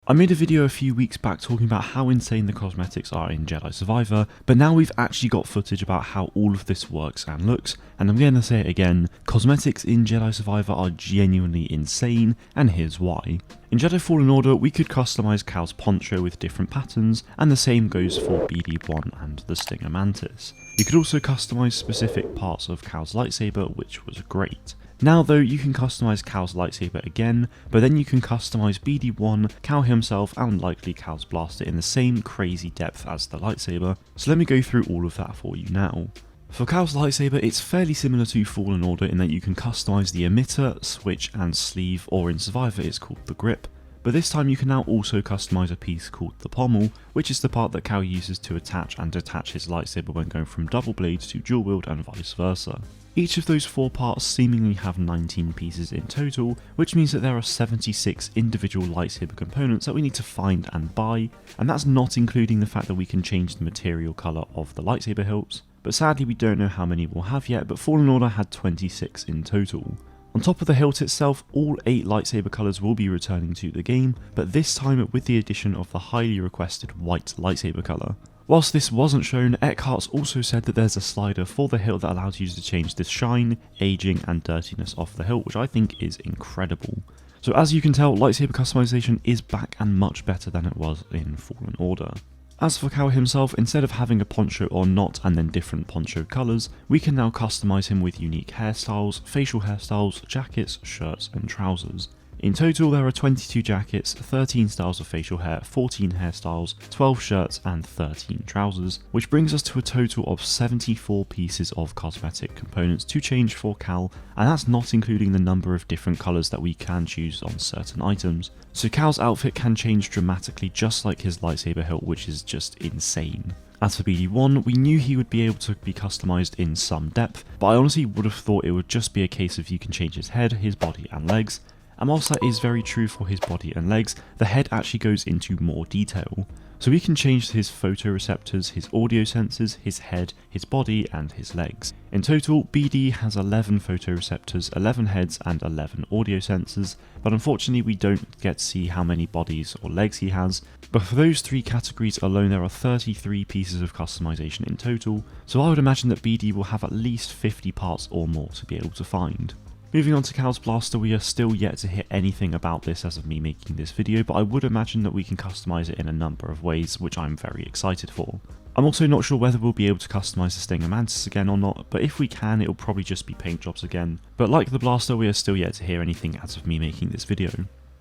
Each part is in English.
I made a video a few weeks back talking about how insane the cosmetics are in Jedi Survivor, but now we've actually got footage about how all of this works and looks, and I'm going to say it again, cosmetics in Jedi Survivor are genuinely insane, and here's why. In Jedi Fallen Order, we could customise Cal's poncho with different patterns, and the same goes for BD1 and the Stinger Mantis. You could also customise specific parts of Cal's lightsaber, which was great. Now though, you can customise Cal's lightsaber again, but then you can customise BD1, Cal himself, and likely Cal's blaster in the same crazy depth as the lightsaber, so let me go through all of that for you now. For Cal's lightsaber, it's fairly similar to Fallen Order in that you can customise the emitter, switch, and sleeve, or in Survivor it's called the grip. But this time you can now also customise a piece called the pommel, which is the part that Cal uses to attach and detach his lightsaber when going from double blades to dual wield and vice versa. Each of those 4 parts seemingly have 19 pieces in total, which means that there are 76 individual lightsaber components that we need to find and buy, and that's not including the fact that we can change the material colour of the lightsaber hilts, but sadly we don't know how many we'll have yet, but Fallen Order had 26 in total. On top of the hilt itself, all 8 lightsaber colours will be returning to the game, but this time with the addition of the highly requested white lightsaber colour. Whilst this wasn't shown, Eckhart's also said that there's a slider for the hilt that allows you to change the shine, aging and dirtiness of the hilt, which I think is incredible. So as you can tell, lightsaber customization is back and much better than it was in Fallen Order. As for Cal himself, instead of having a poncho or not and then different poncho colours, we can now customise him with unique hairstyles, facial hairstyles, jackets, shirts and trousers. In total there are 22 jackets, 13 styles of facial hair, 14 hairstyles, 12 shirts and 13 trousers, which brings us to a total of 74 pieces of cosmetic components to change for Cal, and that's not including the number of different colours that we can choose on certain items. So Cal's outfit can change dramatically just like his lightsaber hilt, which is just insane. As for BD1, we knew he would be able to be customised in some depth, but I honestly would have thought it would just be a case of you can change his head, his body and legs. And whilst that is very true for his body and legs, the head actually goes into more detail. So we can change his photoreceptors, his audio sensors, his head, his body and his legs. In total, BD has 11 photoreceptors, 11 heads and 11 audio sensors, but unfortunately we don't get to see how many bodies or legs he has. But for those 3 categories alone there are 33 pieces of customization in total, so I would imagine that BD will have at least 50 parts or more to be able to find. Moving on to Cal's blaster, we are still yet to hear anything about this as of me making this video, but I would imagine that we can customise it in a number of ways, which I'm very excited for. I'm also not sure whether we'll be able to customise the Stinger Mantis again or not, but if we can, it'll probably just be paint jobs again. But like the blaster, we are still yet to hear anything as of me making this video.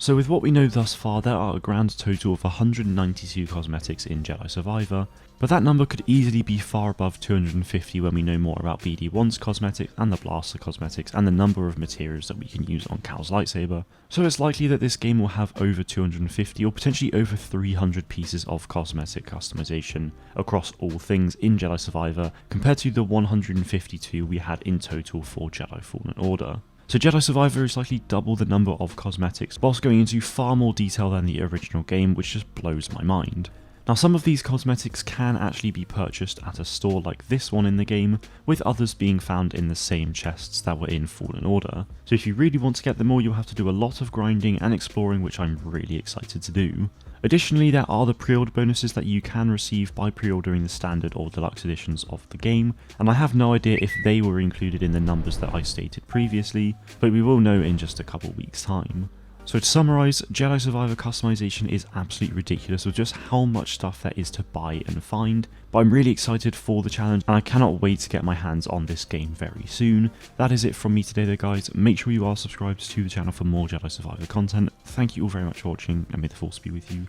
So with what we know thus far, there are a grand total of 192 cosmetics in Jedi Survivor, but that number could easily be far above 250 when we know more about BD1's cosmetics and the blaster cosmetics and the number of materials that we can use on Cal's lightsaber. So it's likely that this game will have over 250 or potentially over 300 pieces of cosmetic customization across all things in Jedi Survivor compared to the 152 we had in total for Jedi Fallen Order. So Jedi Survivor is likely double the number of cosmetics whilst going into far more detail than the original game, which just blows my mind. Now some of these cosmetics can actually be purchased at a store like this one in the game, with others being found in the same chests that were in Fallen Order. So if you really want to get them all, you'll have to do a lot of grinding and exploring, which I'm really excited to do. Additionally, there are the pre-order bonuses that you can receive by pre-ordering the standard or deluxe editions of the game, and I have no idea if they were included in the numbers that I stated previously, but we will know in just a couple weeks' time. So to summarise, Jedi Survivor customization is absolutely ridiculous with just how much stuff there is to buy and find, but I'm really excited for the challenge and I cannot wait to get my hands on this game very soon. That is it from me today though guys, make sure you are subscribed to the channel for more Jedi Survivor content. Thank you all very much for watching and may the force be with you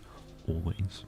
always.